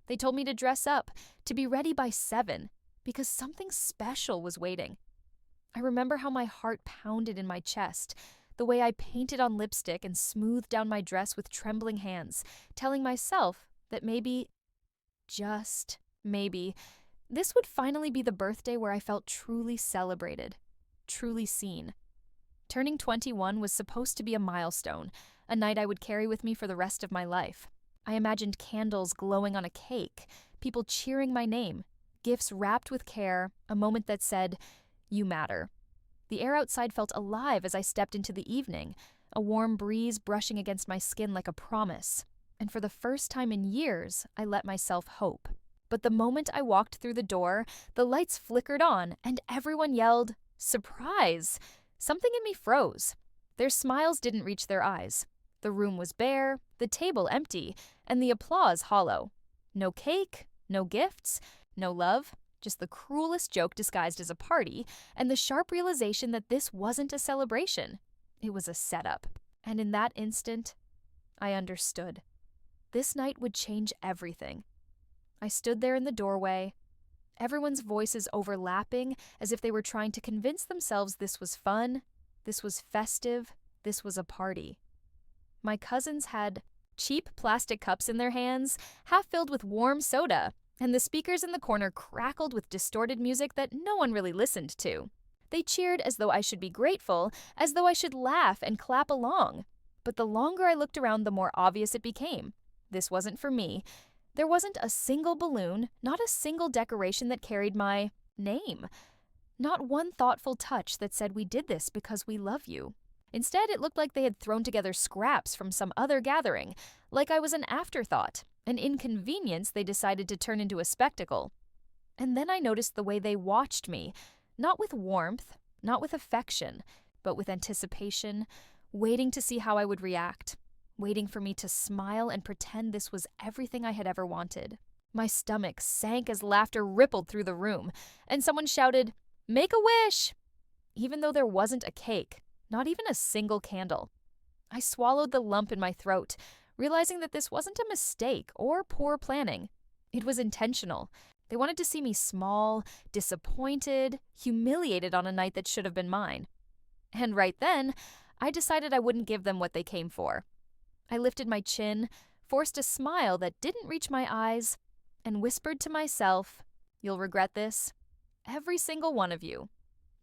They told me to dress up, to be ready by 7, because something special was waiting. I remember how my heart pounded in my chest, the way I painted on lipstick and smoothed down my dress with trembling hands, telling myself that maybe, just maybe, this would finally be the birthday where I felt truly celebrated, truly seen. Turning 21 was supposed to be a milestone, a night I would carry with me for the rest of my life. I imagined candles glowing on a cake, people cheering my name, gifts wrapped with care, a moment that said, "You matter." The air outside felt alive as I stepped into the evening, a warm breeze brushing against my skin like a promise. And for the first time in years, I let myself hope. But the moment I walked through the door, the lights flickered on and everyone yelled, "Surprise!" Something in me froze. Their smiles didn't reach their eyes. The room was bare, the table empty, and the applause hollow. No cake, no gifts, no love, just the cruelest joke disguised as a party, and the sharp realization that this wasn't a celebration. It was a setup. And in that instant, I understood. This night would change everything. I stood there in the doorway, everyone's voices overlapping as if they were trying to convince themselves this was fun, this was festive, this was a party. My cousins had cheap plastic cups in their hands, half filled with warm soda, and the speakers in the corner crackled with distorted music that no one really listened to. They cheered as though I should be grateful, as though I should laugh and clap along. But the longer I looked around, the more obvious it became. This wasn't for me. There wasn't a single balloon, not a single decoration that carried my name. Not one thoughtful touch that said we did this because we love you. Instead, it looked like they had thrown together scraps from some other gathering, like I was an afterthought, an inconvenience they decided to turn into a spectacle. And then I noticed the way they watched me, not with warmth, not with affection, but with anticipation, waiting to see how I would react, waiting for me to smile and pretend this was everything I had ever wanted. My stomach sank as laughter rippled through the room, and someone shouted, "Make a wish!" Even though there wasn't a cake, not even a single candle. I swallowed the lump in my throat, realizing that this wasn't a mistake or poor planning. It was intentional. They wanted to see me small, disappointed, humiliated on a night that should have been mine. And right then, I decided I wouldn't give them what they came for. I lifted my chin, forced a smile that didn't reach my eyes, and whispered to myself, "You'll regret this. Every single one of you."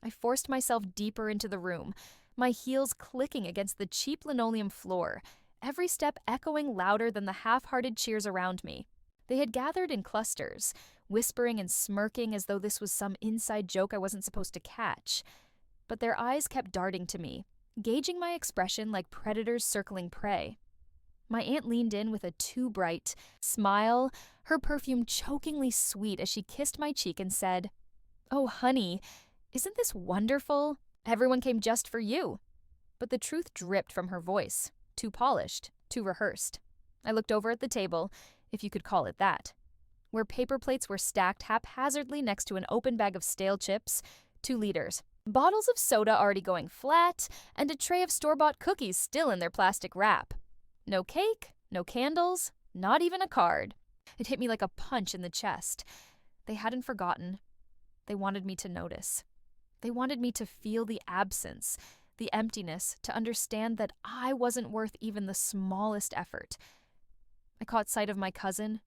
I forced myself deeper into the room, my heels clicking against the cheap linoleum floor, every step echoing louder than the half-hearted cheers around me. They had gathered in clusters, whispering and smirking as though this was some inside joke I wasn't supposed to catch. But their eyes kept darting to me, gauging my expression like predators circling prey. My aunt leaned in with a too bright smile, her perfume chokingly sweet as she kissed my cheek and said, "Oh, honey, isn't this wonderful? Everyone came just for you." But the truth dripped from her voice, too polished, too rehearsed. I looked over at the table, if you could call it that, where paper plates were stacked haphazardly next to an open bag of stale chips, 2 liters, bottles of soda already going flat, and a tray of store-bought cookies still in their plastic wrap. No cake, no candles, not even a card. It hit me like a punch in the chest. They hadn't forgotten. They wanted me to notice. They wanted me to feel the absence, the emptiness, to understand that I wasn't worth even the smallest effort. I caught sight of my cousin,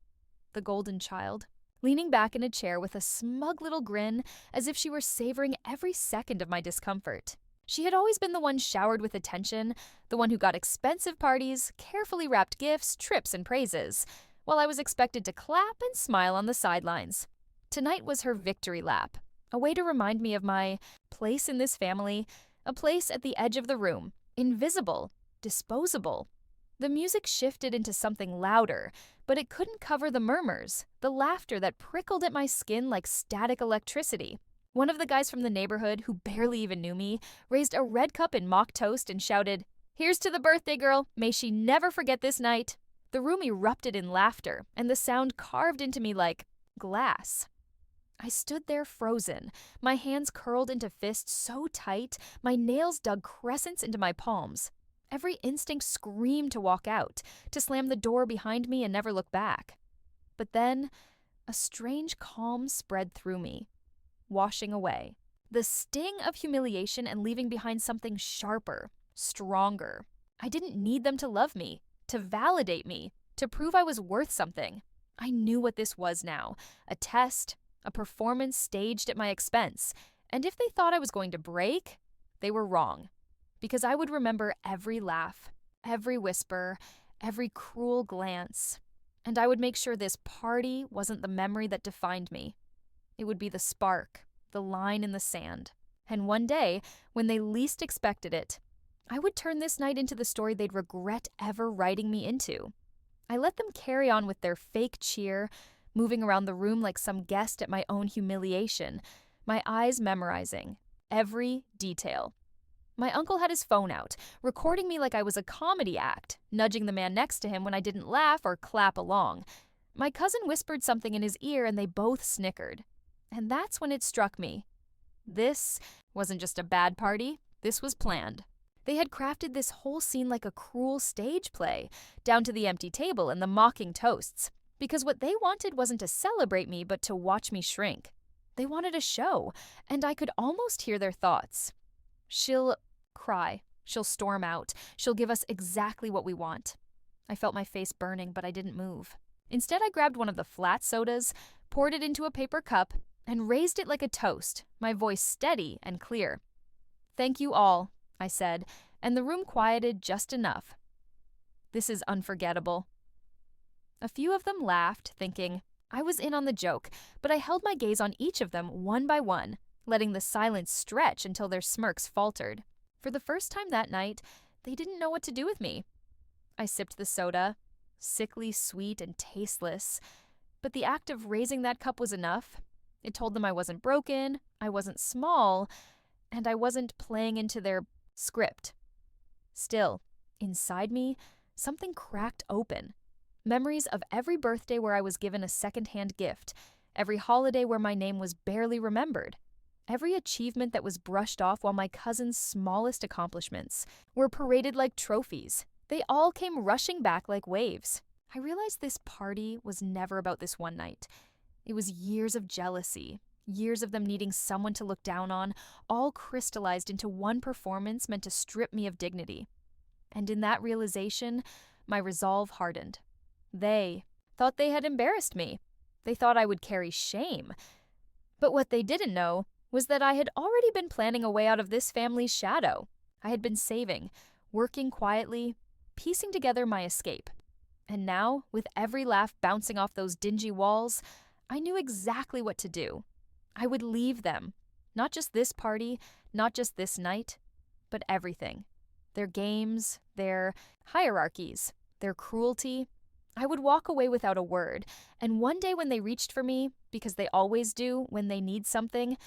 the golden child, leaning back in a chair with a smug little grin as if she were savoring every second of my discomfort. She had always been the one showered with attention, the one who got expensive parties, carefully wrapped gifts, trips, and praises, while I was expected to clap and smile on the sidelines. Tonight was her victory lap, a way to remind me of my place in this family, a place at the edge of the room, invisible, disposable. The music shifted into something louder, but it couldn't cover the murmurs, the laughter that prickled at my skin like static electricity. One of the guys from the neighborhood, who barely even knew me, raised a red cup in mock toast and shouted, "Here's to the birthday girl, may she never forget this night." The room erupted in laughter, and the sound carved into me like glass. I stood there frozen, my hands curled into fists so tight, my nails dug crescents into my palms. Every instinct screamed to walk out, to slam the door behind me and never look back. But then, a strange calm spread through me, washing away the sting of humiliation and leaving behind something sharper, stronger. I didn't need them to love me, to validate me, to prove I was worth something. I knew what this was now, a test, a performance staged at my expense. And if they thought I was going to break, they were wrong. Because I would remember every laugh, every whisper, every cruel glance. And I would make sure this party wasn't the memory that defined me. It would be the spark, the line in the sand. And one day, when they least expected it, I would turn this night into the story they'd regret ever writing me into. I let them carry on with their fake cheer, moving around the room like some guest at my own humiliation, my eyes memorizing every detail. My uncle had his phone out, recording me like I was a comedy act, nudging the man next to him when I didn't laugh or clap along. My cousin whispered something in his ear and they both snickered. And that's when it struck me. This wasn't just a bad party, this was planned. They had crafted this whole scene like a cruel stage play, down to the empty table and the mocking toasts, because what they wanted wasn't to celebrate me but to watch me shrink. They wanted a show, and I could almost hear their thoughts. She'll cry, she'll storm out, she'll give us exactly what we want. I felt my face burning, but I didn't move. Instead, I grabbed one of the flat sodas, poured it into a paper cup, and raised it like a toast, my voice steady and clear. "Thank you all," I said, and the room quieted just enough. "This is unforgettable." A few of them laughed, thinking I was in on the joke, but I held my gaze on each of them one by one, letting the silence stretch until their smirks faltered. For the first time that night, they didn't know what to do with me. I sipped the soda, sickly sweet and tasteless, but the act of raising that cup was enough. It told them I wasn't broken, I wasn't small, and I wasn't playing into their script. Still, inside me, something cracked open. Memories of every birthday where I was given a second-hand gift, every holiday where my name was barely remembered, every achievement that was brushed off while my cousin's smallest accomplishments were paraded like trophies. They all came rushing back like waves. I realized this party was never about this one night. It was years of jealousy, years of them needing someone to look down on, all crystallized into one performance meant to strip me of dignity. And in that realization, my resolve hardened. They thought they had embarrassed me. They thought I would carry shame. But what they didn't know was that I had already been planning a way out of this family's shadow. I had been saving, working quietly, piecing together my escape. And now, with every laugh bouncing off those dingy walls, I knew exactly what to do. I would leave them. Not just this party, not just this night, but everything. Their games, their hierarchies, their cruelty. I would walk away without a word, and one day when they reached for me, because they always do when they need something,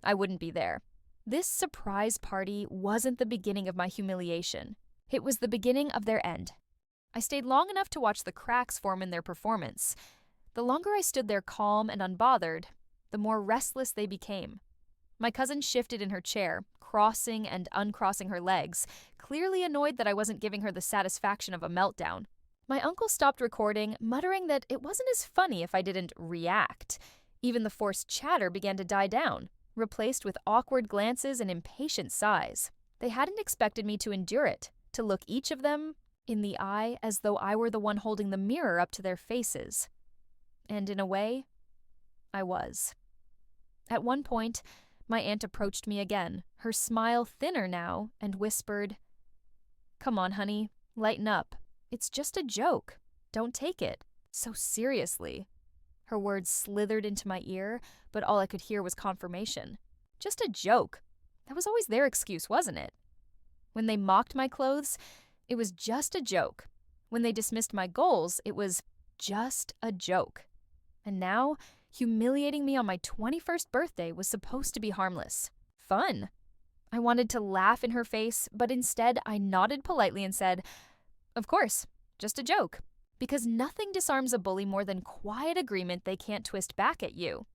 I wouldn't be there. This surprise party wasn't the beginning of my humiliation. It was the beginning of their end. I stayed long enough to watch the cracks form in their performance. The longer I stood there calm and unbothered, the more restless they became. My cousin shifted in her chair, crossing and uncrossing her legs, clearly annoyed that I wasn't giving her the satisfaction of a meltdown. My uncle stopped recording, muttering that it wasn't as funny if I didn't react. Even the forced chatter began to die down, replaced with awkward glances and impatient sighs. They hadn't expected me to endure it, to look each of them in the eye as though I were the one holding the mirror up to their faces. And in a way, I was. At one point, my aunt approached me again, her smile thinner now, and whispered, "Come on, honey, lighten up. It's just a joke. Don't take it so seriously." Her words slithered into my ear, but all I could hear was confirmation. Just a joke. That was always their excuse, wasn't it? When they mocked my clothes, it was just a joke. When they dismissed my goals, it was just a joke. And now, humiliating me on my 21st birthday was supposed to be harmless. Fun. I wanted to laugh in her face, but instead I nodded politely and said, "Of course, just a joke." Because nothing disarms a bully more than quiet agreement they can't twist back at you.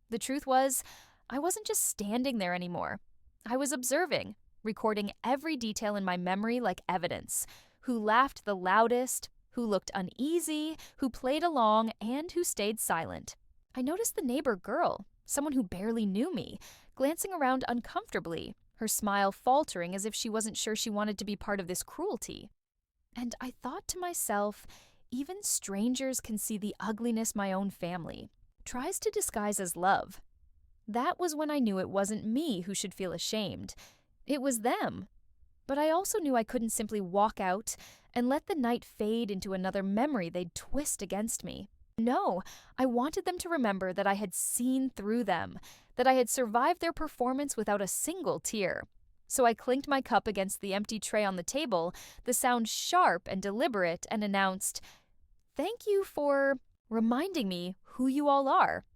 The truth was, I wasn't just standing there anymore. I was observing, recording every detail in my memory like evidence. Who laughed the loudest, who looked uneasy, who played along, and who stayed silent. I noticed the neighbor girl, someone who barely knew me, glancing around uncomfortably, her smile faltering as if she wasn't sure she wanted to be part of this cruelty. And I thought to myself, even strangers can see the ugliness my own family tries to disguise as love. That was when I knew it wasn't me who should feel ashamed. It was them. But I also knew I couldn't simply walk out and let the night fade into another memory they'd twist against me. No, I wanted them to remember that I had seen through them, that I had survived their performance without a single tear. So I clinked my cup against the empty tray on the table, the sound sharp and deliberate, and announced, "Thank you for reminding me who you all are."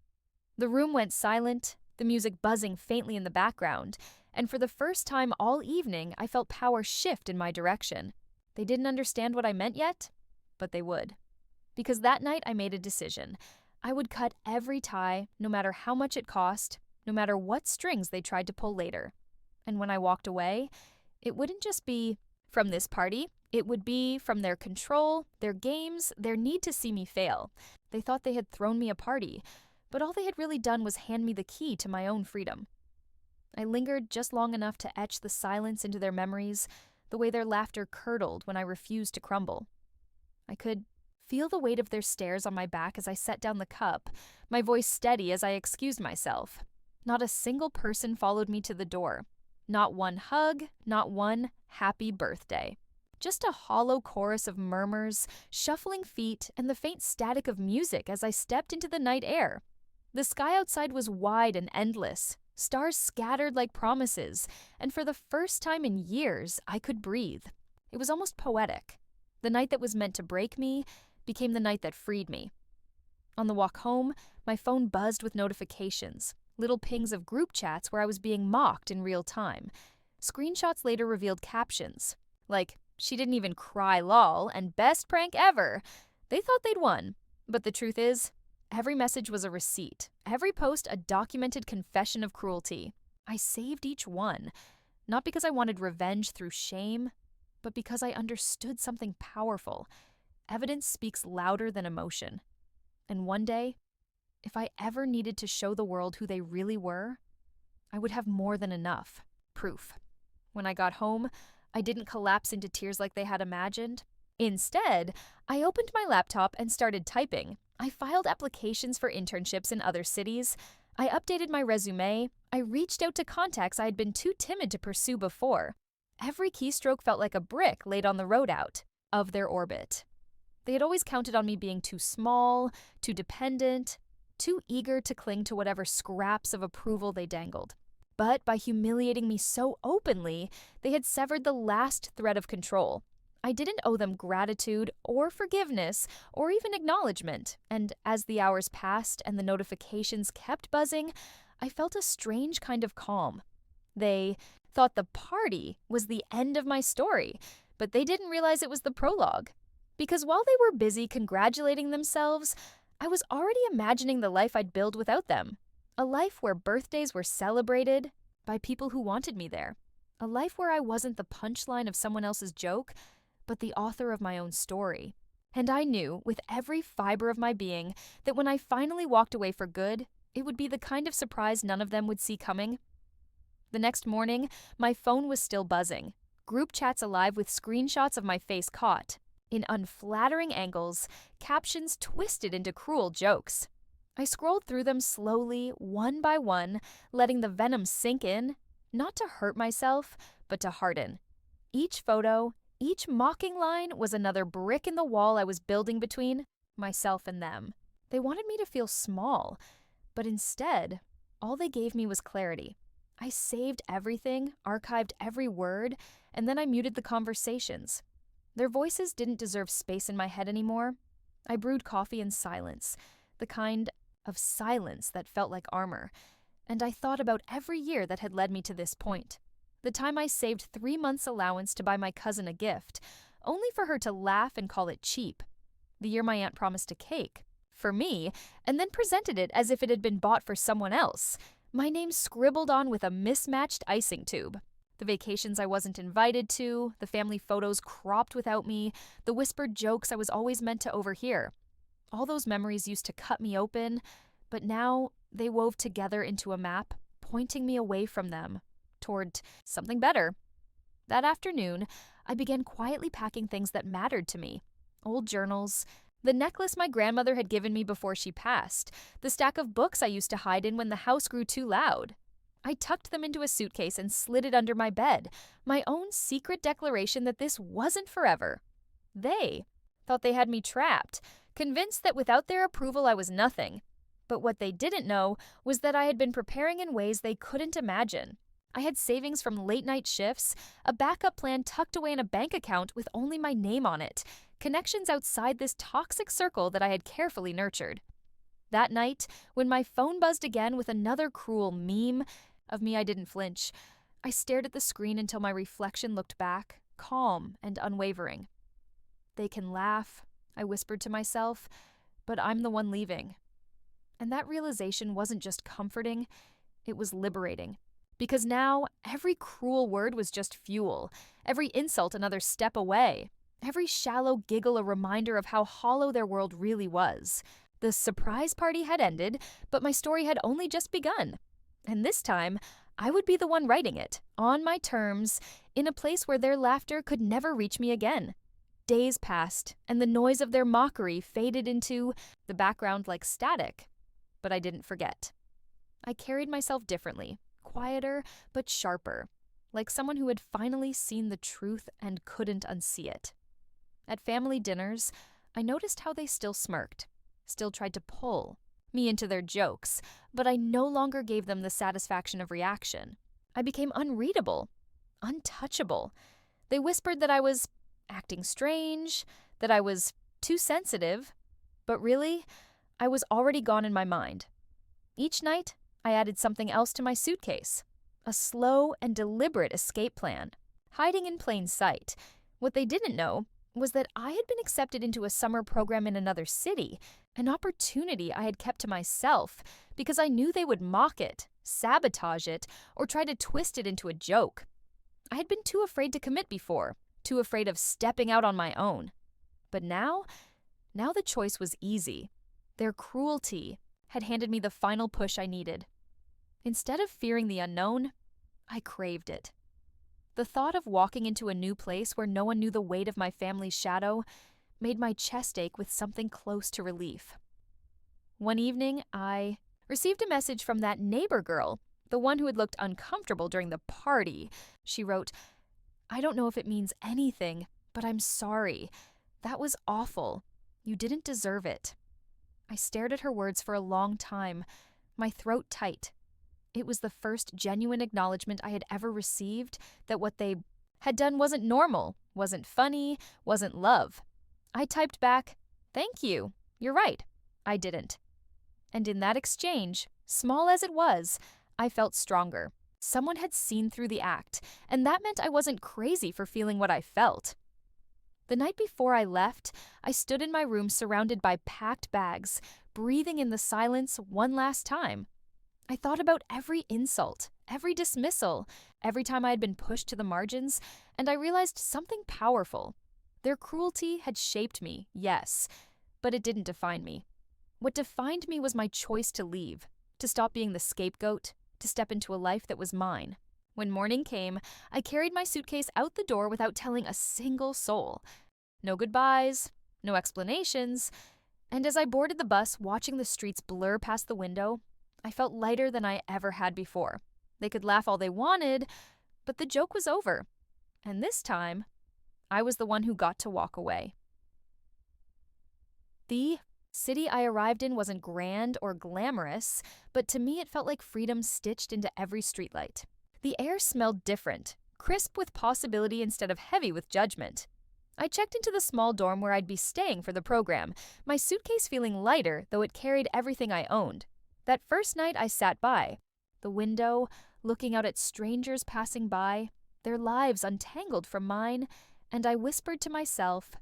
The room went silent, the music buzzing faintly in the background, and for the first time all evening I felt power shift in my direction. They didn't understand what I meant yet, but they would. Because that night I made a decision. I would cut every tie, no matter how much it cost, no matter what strings they tried to pull later. And when I walked away, it wouldn't just be from this party, it would be from their control, their games, their need to see me fail. They thought they had thrown me a party, but all they had really done was hand me the key to my own freedom. I lingered just long enough to etch the silence into their memories, the way their laughter curdled when I refused to crumble. I could feel the weight of their stares on my back as I set down the cup, my voice steady as I excused myself. Not a single person followed me to the door. Not one hug, not one happy birthday. Just a hollow chorus of murmurs, shuffling feet, and the faint static of music as I stepped into the night air. The sky outside was wide and endless, stars scattered like promises, and for the first time in years, I could breathe. It was almost poetic. The night that was meant to break me became the night that freed me. On the walk home, my phone buzzed with notifications, little pings of group chats where I was being mocked in real time. Screenshots later revealed captions, like, "She didn't even cry lol," and "Best prank ever." They thought they'd won, but the truth is, every message was a receipt, every post a documented confession of cruelty. I saved each one, not because I wanted revenge through shame, but because I understood something powerful. Evidence speaks louder than emotion. And one day, if I ever needed to show the world who they really were, I would have more than enough proof. When I got home, I didn't collapse into tears like they had imagined. Instead, I opened my laptop and started typing. I filed applications for internships in other cities. I updated my resume. I reached out to contacts I had been too timid to pursue before. Every keystroke felt like a brick laid on the road out of their orbit. They had always counted on me being too small, too dependent, too eager to cling to whatever scraps of approval they dangled. But by humiliating me so openly, they had severed the last thread of control. I didn't owe them gratitude or forgiveness or even acknowledgement, and as the hours passed and the notifications kept buzzing, I felt a strange kind of calm. They thought the party was the end of my story, but they didn't realize it was the prologue. Because while they were busy congratulating themselves, I was already imagining the life I'd build without them. A life where birthdays were celebrated by people who wanted me there. A life where I wasn't the punchline of someone else's joke, but the author of my own story. And I knew, with every fiber of my being, that when I finally walked away for good, it would be the kind of surprise none of them would see coming. The next morning, my phone was still buzzing, group chats alive with screenshots of my face caught. In unflattering angles, captions twisted into cruel jokes. I scrolled through them slowly, one by one, letting the venom sink in, not to hurt myself, but to harden. Each photo, each mocking line was another brick in the wall I was building between myself and them. They wanted me to feel small, but instead, all they gave me was clarity. I saved everything, archived every word, and then I muted the conversations. Their voices didn't deserve space in my head anymore. I brewed coffee in silence, the kind of silence that felt like armor, and I thought about every year that had led me to this point. The time I saved 3 months' allowance to buy my cousin a gift, only for her to laugh and call it cheap. The year my aunt promised a cake, for me, and then presented it as if it had been bought for someone else, my name scribbled on with a mismatched icing tube. The The vacations I wasn't invited to, the family photos cropped without me, the whispered jokes I was always meant to overhear. All those memories used to cut me open, but now they wove together into a map, pointing me away from them, toward something better. That afternoon, I began quietly packing things that mattered to me. Old journals, the necklace my grandmother had given me before she passed, the stack of books I used to hide in when the house grew too loud. I tucked them into a suitcase and slid it under my bed, my own secret declaration that this wasn't forever. They thought they had me trapped, convinced that without their approval I was nothing. But what they didn't know was that I had been preparing in ways they couldn't imagine. I had savings from late-night shifts, a backup plan tucked away in a bank account with only my name on it, connections outside this toxic circle that I had carefully nurtured. That night, when my phone buzzed again with another cruel meme of me, I didn't flinch. I stared at the screen until my reflection looked back, calm and unwavering. "They can laugh," I whispered to myself, "but I'm the one leaving." And that realization wasn't just comforting, it was liberating. Because now, every cruel word was just fuel, every insult another step away, every shallow giggle a reminder of how hollow their world really was. The surprise party had ended, but my story had only just begun. And this time, I would be the one writing it, on my terms, in a place where their laughter could never reach me again. Days passed, and the noise of their mockery faded into the background like static. But I didn't forget. I carried myself differently, quieter but sharper, like someone who had finally seen the truth and couldn't unsee it. At family dinners, I noticed how they still smirked, still tried to pull me into their jokes, but I no longer gave them the satisfaction of reaction. I became unreadable, untouchable. They whispered that I was acting strange, that I was too sensitive, but really, I was already gone in my mind. Each night, I added something else to my suitcase, a slow and deliberate escape plan, hiding in plain sight. What they didn't know was that I had been accepted into a summer program in another city, an opportunity I had kept to myself because I knew they would mock it, sabotage it, or try to twist it into a joke. I had been too afraid to commit before, too afraid of stepping out on my own. But now the choice was easy. Their cruelty had handed me the final push I needed. Instead of fearing the unknown, I craved it. The thought of walking into a new place where no one knew the weight of my family's shadow made my chest ache with something close to relief. One evening, I received a message from that neighbor girl, the one who had looked uncomfortable during the party. She wrote, "I don't know if it means anything, but I'm sorry. That was awful. You didn't deserve it." I stared at her words for a long time, my throat tight. It was the first genuine acknowledgement I had ever received that what they had done wasn't normal, wasn't funny, wasn't love. I typed back, "Thank you. You're right. I didn't." And in that exchange, small as it was, I felt stronger. Someone had seen through the act, and that meant I wasn't crazy for feeling what I felt. The night before I left, I stood in my room surrounded by packed bags, breathing in the silence one last time. I thought about every insult, every dismissal, every time I had been pushed to the margins, and I realized something powerful. Their cruelty had shaped me, yes, but it didn't define me. What defined me was my choice to leave, to stop being the scapegoat, to step into a life that was mine. When morning came, I carried my suitcase out the door without telling a single soul. No goodbyes, no explanations, and as I boarded the bus, watching the streets blur past the window, I felt lighter than I ever had before. They could laugh all they wanted, but the joke was over. And this time, I was the one who got to walk away. The city I arrived in wasn't grand or glamorous, but to me it felt like freedom stitched into every streetlight. The air smelled different, crisp with possibility instead of heavy with judgment. I checked into the small dorm where I'd be staying for the program, my suitcase feeling lighter, though it carried everything I owned. That first night I sat by the window, looking out at strangers passing by, their lives untangled from mine, and I whispered to myself,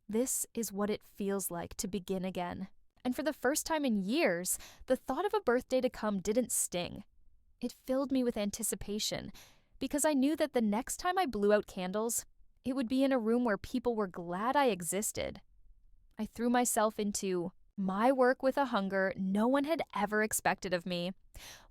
"This is what it feels like to begin again." And for the first time in years, the thought of a birthday to come didn't sting. It filled me with anticipation, because I knew that the next time I blew out candles, it would be in a room where people were glad I existed. I threw myself into my work with a hunger no one had ever expected of me.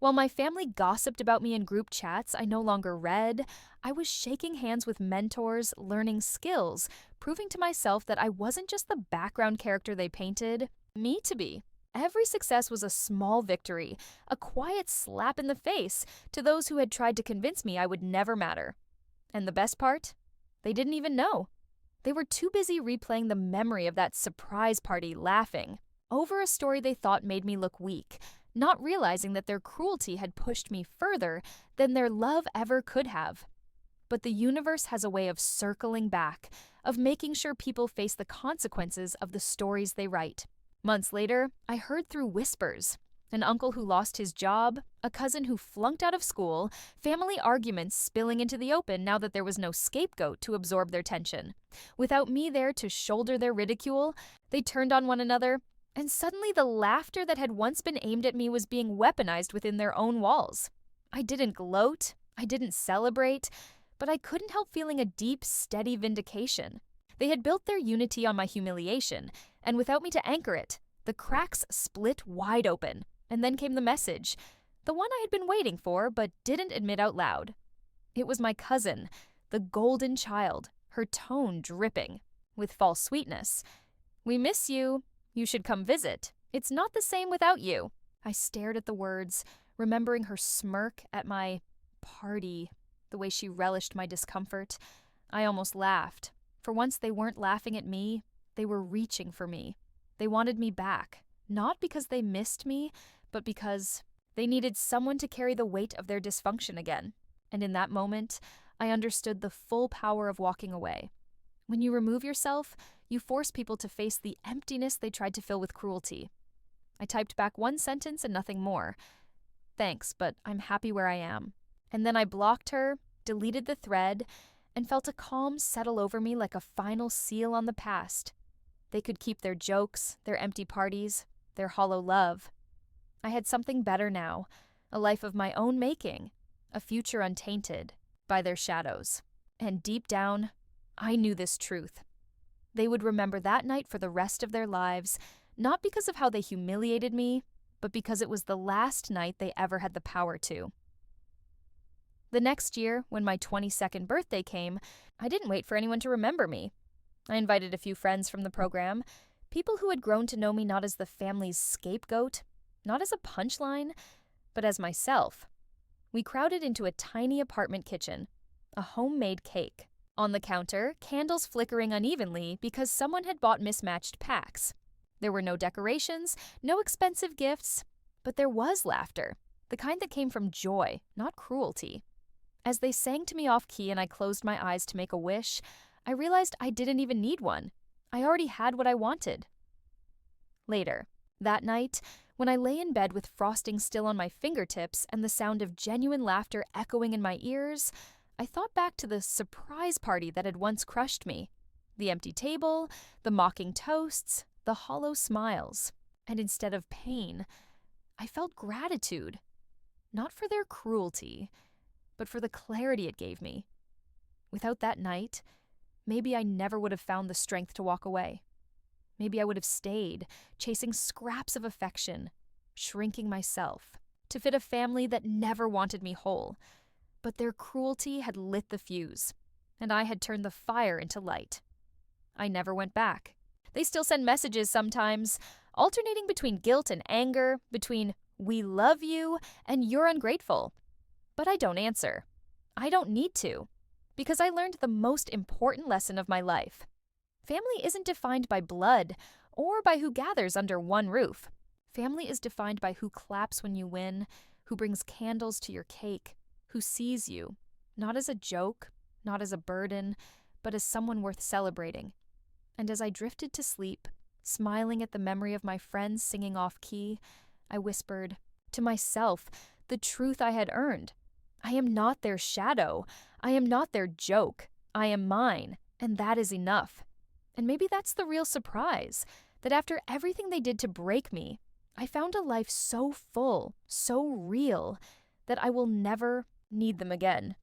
While my family gossiped about me in group chats I no longer read, I was shaking hands with mentors, learning skills, proving to myself that I wasn't just the background character they painted me to be. Every success was a small victory, a quiet slap in the face to those who had tried to convince me I would never matter. And the best part? They didn't even know. They were too busy replaying the memory of that surprise party, laughing over a story they thought made me look weak, not realizing that their cruelty had pushed me further than their love ever could have. But the universe has a way of circling back, of making sure people face the consequences of the stories they write. Months later, I heard through whispers. An uncle who lost his job, a cousin who flunked out of school, family arguments spilling into the open now that there was no scapegoat to absorb their tension. Without me there to shoulder their ridicule, they turned on one another, and suddenly the laughter that had once been aimed at me was being weaponized within their own walls. I didn't gloat, I didn't celebrate, but I couldn't help feeling a deep, steady vindication. They had built their unity on my humiliation, and without me to anchor it, the cracks split wide open. And then came the message, the one I had been waiting for but didn't admit out loud. It was my cousin, the golden child, her tone dripping with false sweetness. "We miss you. You should come visit. It's not the same without you." I stared at the words, remembering her smirk at my party, the way she relished my discomfort. I almost laughed. For once they weren't laughing at me, they were reaching for me. They wanted me back, not because they missed me, but because they needed someone to carry the weight of their dysfunction again. And in that moment, I understood the full power of walking away. When you remove yourself, you force people to face the emptiness they tried to fill with cruelty. I typed back one sentence and nothing more. "Thanks, but I'm happy where I am." And then I blocked her, deleted the thread, and felt a calm settle over me like a final seal on the past. They could keep their jokes, their empty parties, their hollow love. I had something better now, a life of my own making, a future untainted by their shadows. And deep down, I knew this truth. They would remember that night for the rest of their lives, not because of how they humiliated me, but because it was the last night they ever had the power to. The next year, when my 22nd birthday came, I didn't wait for anyone to remember me. I invited a few friends from the program, people who had grown to know me not as the family's scapegoat, not as a punchline, but as myself. We crowded into a tiny apartment kitchen, a homemade cake. On the counter, candles flickering unevenly because someone had bought mismatched packs. There were no decorations, no expensive gifts, but there was laughter, the kind that came from joy, not cruelty. As they sang to me off-key and I closed my eyes to make a wish, I realized I didn't even need one. I already had what I wanted. Later, that night, when I lay in bed with frosting still on my fingertips and the sound of genuine laughter echoing in my ears, I thought back to the surprise party that had once crushed me. The empty table, the mocking toasts, the hollow smiles. And instead of pain, I felt gratitude. Not for their cruelty, but for the clarity it gave me. Without that night, maybe I never would have found the strength to walk away. Maybe I would have stayed, chasing scraps of affection, shrinking myself, to fit a family that never wanted me whole. But their cruelty had lit the fuse, and I had turned the fire into light. I never went back. They still send messages sometimes, alternating between guilt and anger, between "we love you" and "you're ungrateful." But I don't answer. I don't need to, because I learned the most important lesson of my life. Family isn't defined by blood or by who gathers under one roof. Family is defined by who claps when you win, who brings candles to your cake, who sees you, not as a joke, not as a burden, but as someone worth celebrating. And as I drifted to sleep, smiling at the memory of my friends singing off-key, I whispered, to myself, the truth I had earned. I am not their shadow. I am not their joke. I am mine, and that is enough. And maybe that's the real surprise, that after everything they did to break me, I found a life so full, so real, that I will never need them again.